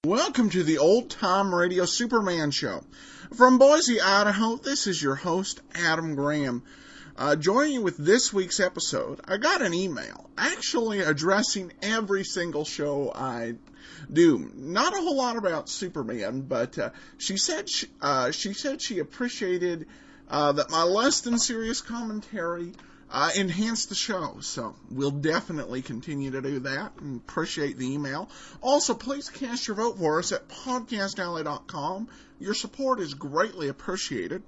Welcome to the Old Time Radio Superman Show. From Boise, Idaho, this is your host, Adam Graham. Joining you with this week's episode, I got an email actually addressing every single show I do. Not a whole lot about Superman, but she said she appreciated that my less than serious commentary enhance the show, so we'll definitely continue to do that, and appreciate the email. Also, please cast your vote for us at podcastalley.com. Your support is greatly appreciated.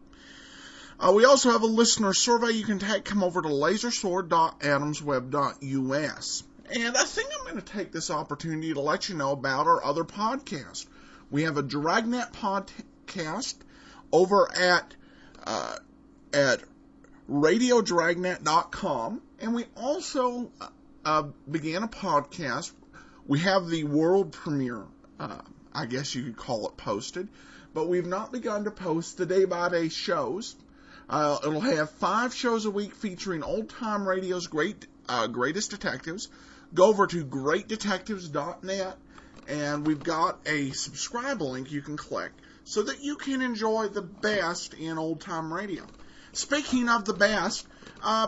We also have a listener survey you can take. Come over to lasersword.adamsweb.us. And I think I'm going to take this opportunity to let you know about our other podcast. We have a Dragnet podcast over at radiodragnet.com, and we also began a podcast. We have the world premiere, I guess you could call it, posted, but we've not begun to post the day-by-day shows. It'll have 5 shows a week featuring old-time radio's greatest detectives. Go over to greatdetectives.net, and we've got a subscribe link you can click so that you can enjoy the best in old-time radio. Speaking of the best,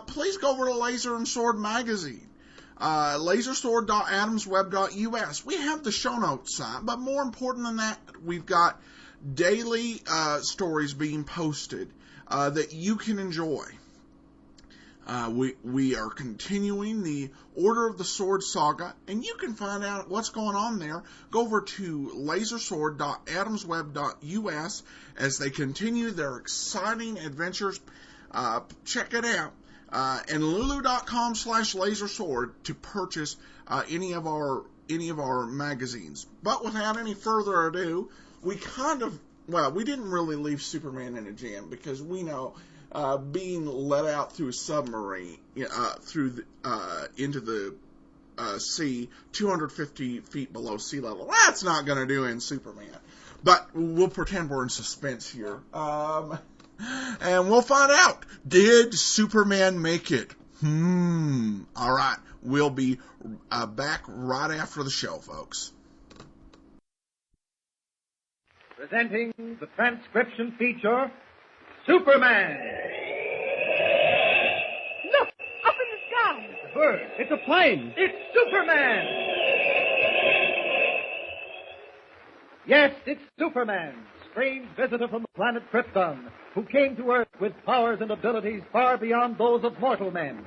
please go over to Laser and Sword magazine, lasersword.adamsweb.us. We have the show notes site, but more important than that, we've got daily stories being posted that you can enjoy. We are continuing the Order of the Sword saga, and you can find out what's going on there. Go over to lasersword.adamsweb.us as they continue their exciting adventures. Check it out. And lulu.com/lasersword to purchase any of our magazines. But without any further ado, we didn't really leave Superman in a jam, because we know being let out through a submarine into the sea 250 feet below sea level, that's not going to do in Superman. But we'll pretend we're in suspense here. And we'll find out. Did Superman make it? All right. We'll be back right after the show, folks. Presenting the transcription feature, Superman. Look, up in the sky. It's a bird. It's a plane. It's Superman. Yes, it's Superman, strange visitor from the planet Krypton, who came to Earth with powers and abilities far beyond those of mortal men.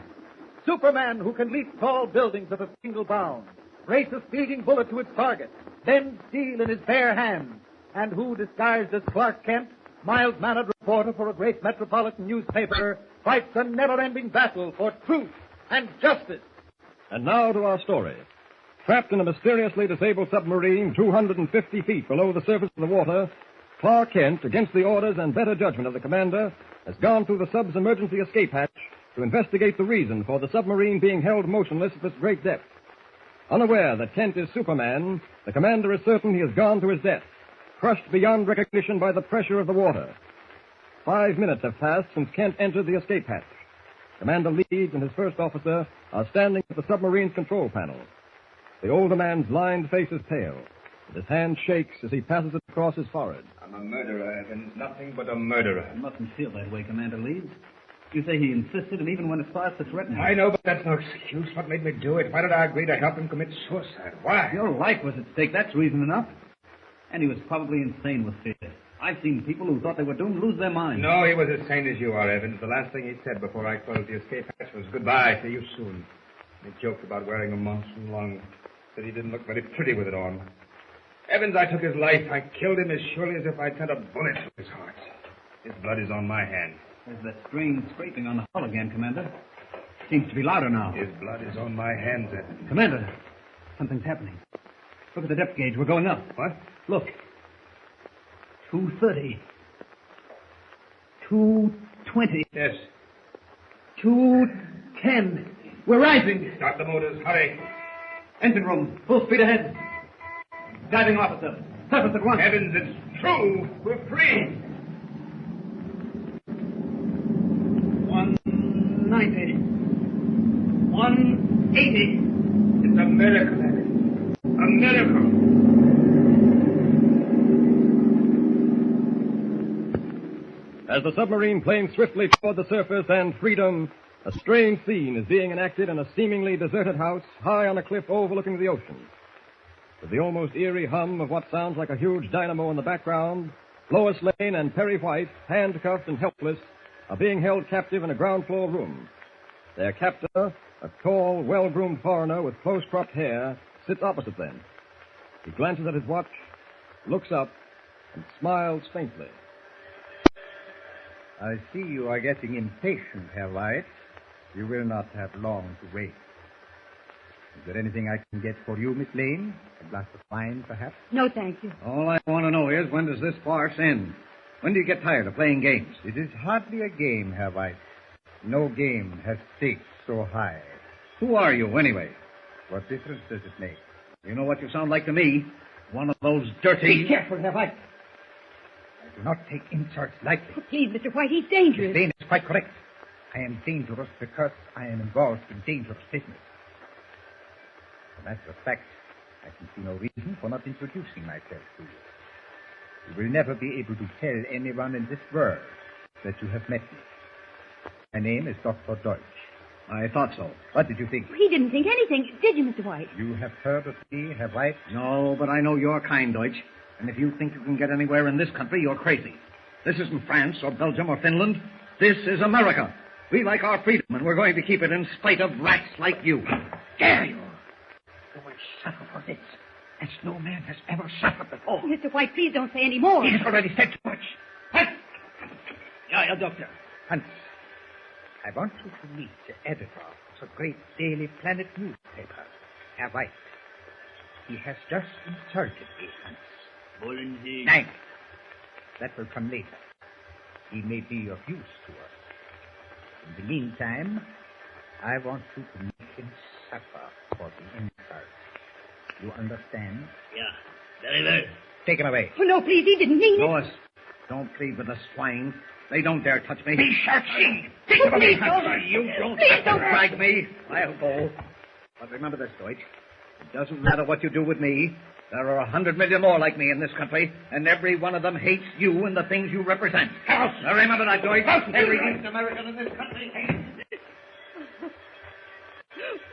Superman, who can leap tall buildings at a single bound, race a speeding bullet to its target, bend steel in his bare hands, and who, disguised as Clark Kent, mild-mannered reporter for a great metropolitan newspaper, fights a never-ending battle for truth and justice. And now to our story. Trapped in a mysteriously disabled submarine 250 feet below the surface of the water, Clark Kent, against the orders and better judgment of the commander, has gone through the sub's emergency escape hatch to investigate the reason for the submarine being held motionless at this great depth. Unaware that Kent is Superman, the commander is certain he has gone to his death, crushed beyond recognition by the pressure of the water. 5 minutes have passed since Kent entered the escape hatch. Commander Leeds and his first officer are standing at the submarine's control panel. The older man's lined face is pale, and his hand shakes as he passes it across his forehead. I'm a murderer, Evans. Nothing but a murderer. You mustn't feel that way, Commander Leeds. You say he insisted and even went as far as to threaten him. I know, but that's no excuse. What made me do it? Why did I agree to help him commit suicide? Why? Your life was at stake. That's reason enough. And he was probably insane with fear. I've seen people who thought they were doomed lose their minds. No, he was as sane as you are, Evans. The last thing he said before I closed the escape hatch was goodbye. See you soon. He joked about wearing a monsoon lung. Said he didn't look very pretty with it on. Evans, I took his life. I killed him as surely as if I'd sent a bullet through his heart. His blood is on my hands. There's that strange scraping on the hull again, Commander. Seems to be louder now. His blood is on my hands, Evans. Commander, something's happening. Look at the depth gauge. We're going up. What? Look. 230. 220. Yes. 210. We're rising. Start the motors. Hurry. Engine room. Full speed ahead. Diving officer. Surface at once. Evans, it's true. We're free. 190. 180. It's a miracle, Evans. A miracle. As the submarine planes swiftly toward the surface and freedom, a strange scene is being enacted in a seemingly deserted house high on a cliff overlooking the ocean. With the almost eerie hum of what sounds like a huge dynamo in the background, Lois Lane and Perry White, handcuffed and helpless, are being held captive in a ground-floor room. Their captor, a tall, well-groomed foreigner with close-cropped hair, sits opposite them. He glances at his watch, looks up, and smiles faintly. I see you are getting impatient, Herr White. You will not have long to wait. Is there anything I can get for you, Miss Lane? A glass of wine, perhaps? No, thank you. All I want to know is, when does this farce end? When do you get tired of playing games? It is hardly a game, Herr White. No game has stakes so high. Who are you, anyway? What difference does it make? You know what you sound like to me? One of those dirty... Be careful, Herr White. I do not take insults lightly. Oh, please, Mr. White, he's dangerous. Miss Lane is quite correct. I am dangerous because I am involved in dangerous business. As a matter of fact, I can see no reason for not introducing myself to you. You will never be able to tell anyone in this world that you have met me. My name is Dr. Deutsch. I thought so. What did you think? He didn't think anything, did you, Mr. White? You have heard of me, Herr White? No, but I know your kind, Deutsch. And if you think you can get anywhere in this country, you're crazy. This isn't France or Belgium or Finland. This is America. We like our freedom, and we're going to keep it in spite of rats like you. Dare you! You will suffer for this, as no man has ever suffered before. Mr. White, please don't say any more. He has already said too much. Hunt! Yeah, Doctor. Hans, I want you to meet the editor of the great Daily Planet newspaper, Herr White. He has just insulted me, Hans. Nein. That will come later. He may be of use to us. In the meantime, I want you to make him suffer for the insult. You understand? Yeah, very well. Take him away. Oh, no, please, he didn't mean it. Lois, don't plead with the swine. They don't dare touch me. He shall see. Take him away. Please don't. You don't Please have to don't. drag me. I'll go. But remember this, Deutsch. It doesn't matter what you do with me. There are 100 million more like me in this country, and every one of them hates you and the things you represent. Now remember that, Deutsch. Every East American in this country hates you.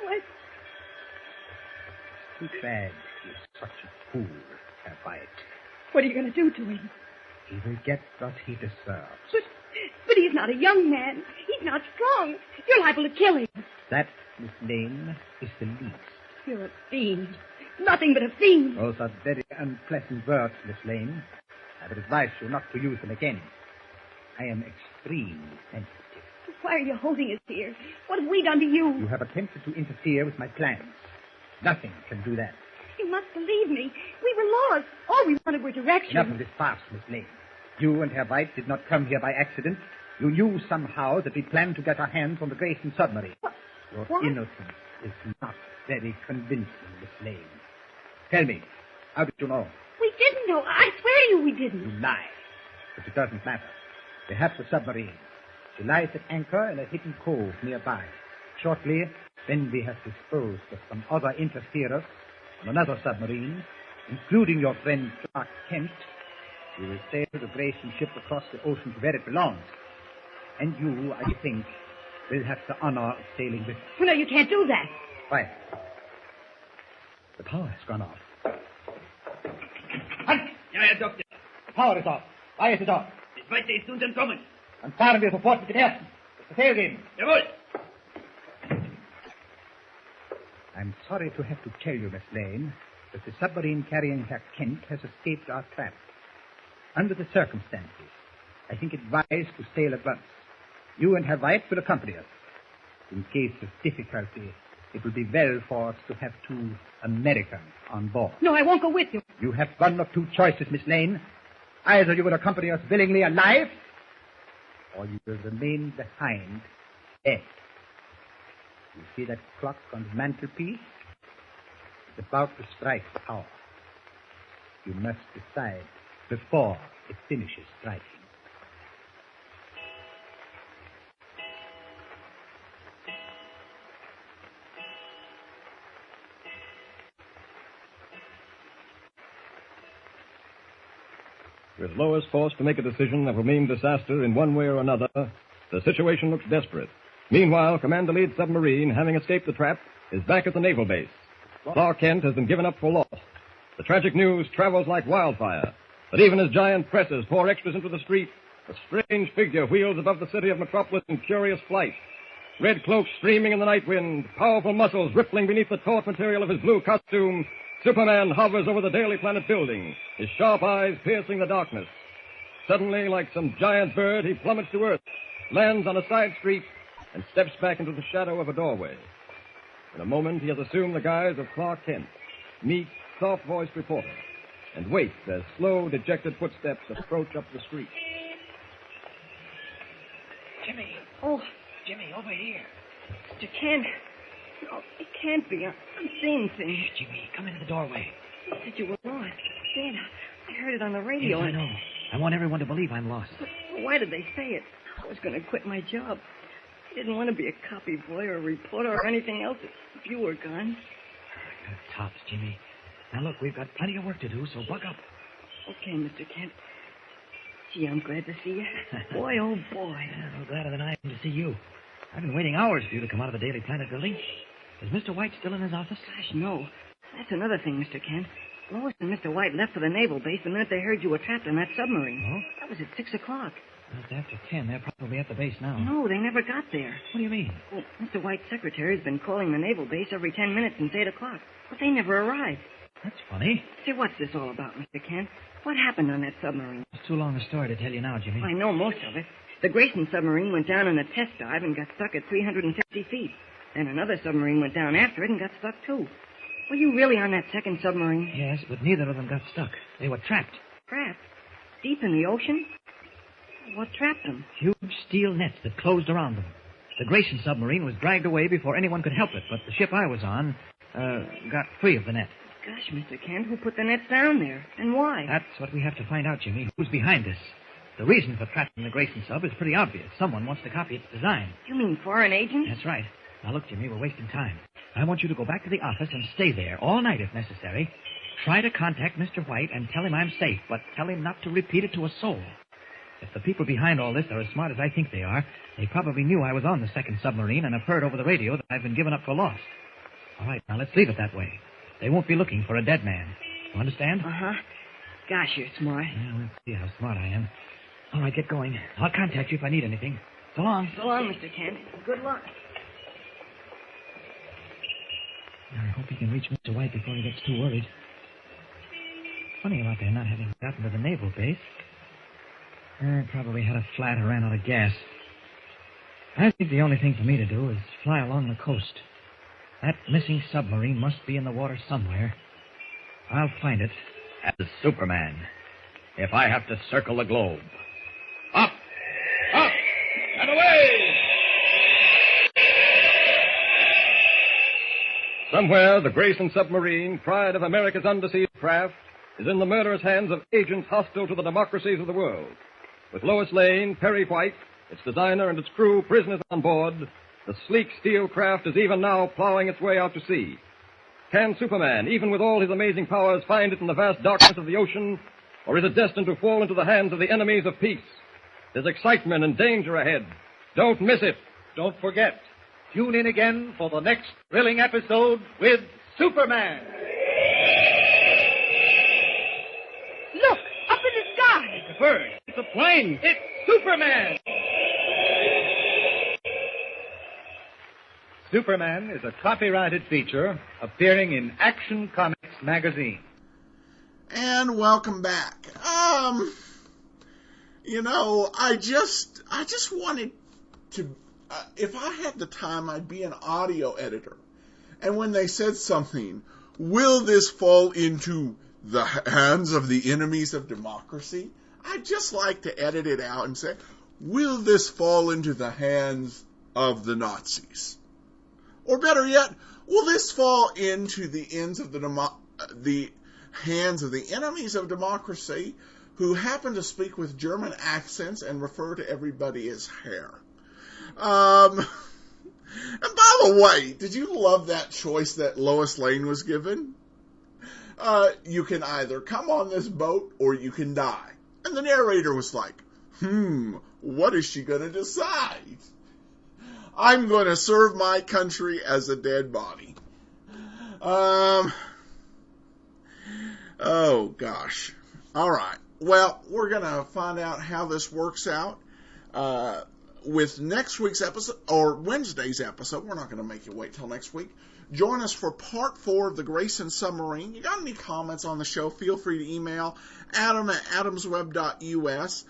What? Too bad he's such a fool, Herr White. What are you going to do to him? He will get what he deserves. But he's not a young man. He's not strong. You're liable to kill him. That, Miss Lane, is the least. You're a fiend. Nothing but a fiend. Those are very unpleasant words, Miss Lane. I would advise you not to use them again. I am extremely sensitive. Why are you holding us here? What have we done to you? You have attempted to interfere with my plans. Nothing can do that. You must believe me. We were lost. All we wanted were directions. Enough of this farce, Miss Lane. You and Herr White did not come here by accident. You knew somehow that we planned to get our hands on the Grayson submarine. Your What? innocence is not very convincing, Miss Lane. Tell me, how did you know? We didn't know. I swear to you we didn't. You lie. But it doesn't matter. We have the submarine. She lies at anchor in a hidden cove nearby. Shortly, then we have disposed of some other interferers on another submarine, including your friend Clark Kent. We will sail the Grayson ship across the ocean to where it belongs. And you, I think, will have the honor of sailing with us. Well, no, you can't do that. Why? The power has gone off. Halt! Ja, Herr Doktor. The power is off. Why is it off? Die zweite ist uns entkommen. Dann fahren wir sofort mit dem ersten. Das Befehl geben. Jawohl. I'm sorry to have to tell you, Miss Lane, that the submarine carrying Herr Kent has escaped our trap. Under the circumstances, I think it wise to sail at once. You and Herr White will accompany us. In case of difficulty, it will be well for us to have 2 Americans on board. No, I won't go with you. You have one of 2 choices, Miss Lane. Either you will accompany us willingly alive, or you will remain behind dead. You see that clock on the mantelpiece? It's about to strike the hour. You must decide before it finishes striking. With Lois forced to make a decision that will mean disaster in one way or another, the situation looks desperate. Meanwhile, Commander Lead's submarine, having escaped the trap, is back at the naval base. Clark Kent has been given up for lost. The tragic news travels like wildfire. But even as giant presses pour extras into the street, a strange figure wheels above the city of Metropolis in curious flight. Red cloaks streaming in the night wind, powerful muscles rippling beneath the taut material of his blue costume, Superman hovers over the Daily Planet building, his sharp eyes piercing the darkness. Suddenly, like some giant bird, he plummets to earth, lands on a side street, and steps back into the shadow of a doorway. In a moment, he has assumed the guise of Clark Kent, meek, soft-voiced reporter, and waits as slow, dejected footsteps approach up the street. Jimmy. Oh, Jimmy, over here. Mr. Kent. No, it can't be. I'm seeing things. Shh, Jimmy, come into the doorway. You said you were lost. Dad, I heard it on the radio. Yes, I know. I want everyone to believe I'm lost. But why did they say it? I was going to quit my job. I didn't want to be a copy boy or a reporter or anything else if you were gone. You're tops, Jimmy. Now, look, we've got plenty of work to do, so buck up. Okay, Mr. Kent. Gee, I'm glad to see you. Boy, oh, boy. Yeah, no gladder than I am to see you. I've been waiting hours for you to come out of the Daily Planet building. Is Mr. White still in his office? Gosh, no. That's another thing, Mr. Kent. Lois and Mr. White left for the naval base the minute they heard you were trapped in that submarine. Oh? That was at 6 o'clock. Well, it's after 10. They're probably at the base now. No, they never got there. What do you mean? Well, Mr. White's secretary has been calling the naval base every 10 minutes since 8 o'clock. But they never arrived. That's funny. Say, what's this all about, Mr. Kent? What happened on that submarine? It's too long a story to tell you now, Jimmy. I know most of it. The Grayson submarine went down in a test dive and got stuck at 350 feet. Then another submarine went down after it and got stuck, too. Were you really on that second submarine? Yes, but neither of them got stuck. They were trapped. Trapped? Deep in the ocean? What trapped them? Huge steel nets that closed around them. The Grayson submarine was dragged away before anyone could help it, but the ship I was on got free of the net. Gosh, Mr. Kent, who put the nets down there? And why? That's what we have to find out, Jimmy. Who's behind this? The reason for trapping the Grayson sub is pretty obvious. Someone wants to copy its design. You mean foreign agents? That's right. Now, look, Jimmy, we're wasting time. I want you to go back to the office and stay there all night if necessary. Try to contact Mr. White and tell him I'm safe, but tell him not to repeat it to a soul. If the people behind all this are as smart as I think they are, they probably knew I was on the second submarine and have heard over the radio that I've been given up for lost. All right, now let's leave it that way. They won't be looking for a dead man. You understand? Uh-huh. Gosh, you're smart. Well, let's see how smart I am. All right, get going. I'll contact you if I need anything. So long. So long, Mr. Kent. Good luck. I hope he can reach Mr. White before he gets too worried. Funny about their not having gotten to the naval base. Probably had a flat or ran out of gas. I think the only thing for me to do is fly along the coast. That missing submarine must be in the water somewhere. I'll find it. As Superman, if I have to circle the globe. Up! Up! And away! Somewhere, the Grayson submarine, pride of America's undersea craft, is in the murderous hands of agents hostile to the democracies of the world. With Lois Lane, Perry White, its designer, and its crew prisoners on board, the sleek steel craft is even now plowing its way out to sea. Can Superman, even with all his amazing powers, find it in the vast darkness of the ocean, or is it destined to fall into the hands of the enemies of peace? There's excitement and danger ahead. Don't miss it. Don't forget, tune in again for the next thrilling episode with Superman. Look, up in the sky. It's a bird. It's a plane. It's Superman. Superman is a copyrighted feature appearing in Action Comics magazine. And welcome back. I just wanted to, if I had the time, I'd be an audio editor. And when they said something, will this fall into the hands of the enemies of democracy? I'd just like to edit it out and say, will this fall into the hands of the Nazis? Or better yet, will this fall into the hands of the enemies of democracy who happen to speak with German accents and refer to everybody as Herr? And by the way, did you love that choice that Lois Lane was given? You can either come on this boat or you can die. And the narrator was like, what is she going to decide? I'm going to serve my country as a dead body. Oh, gosh. All right. Well, we're going to find out how this works out with next week's episode, or Wednesday's episode. We're not going to make you wait till next week. Join us for part 4 of the Grayson Submarine. You got any comments on the show, feel free to email Adam at adamsweb.us.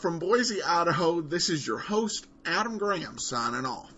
From Boise, Idaho, this is your host, Adam Graham, signing off.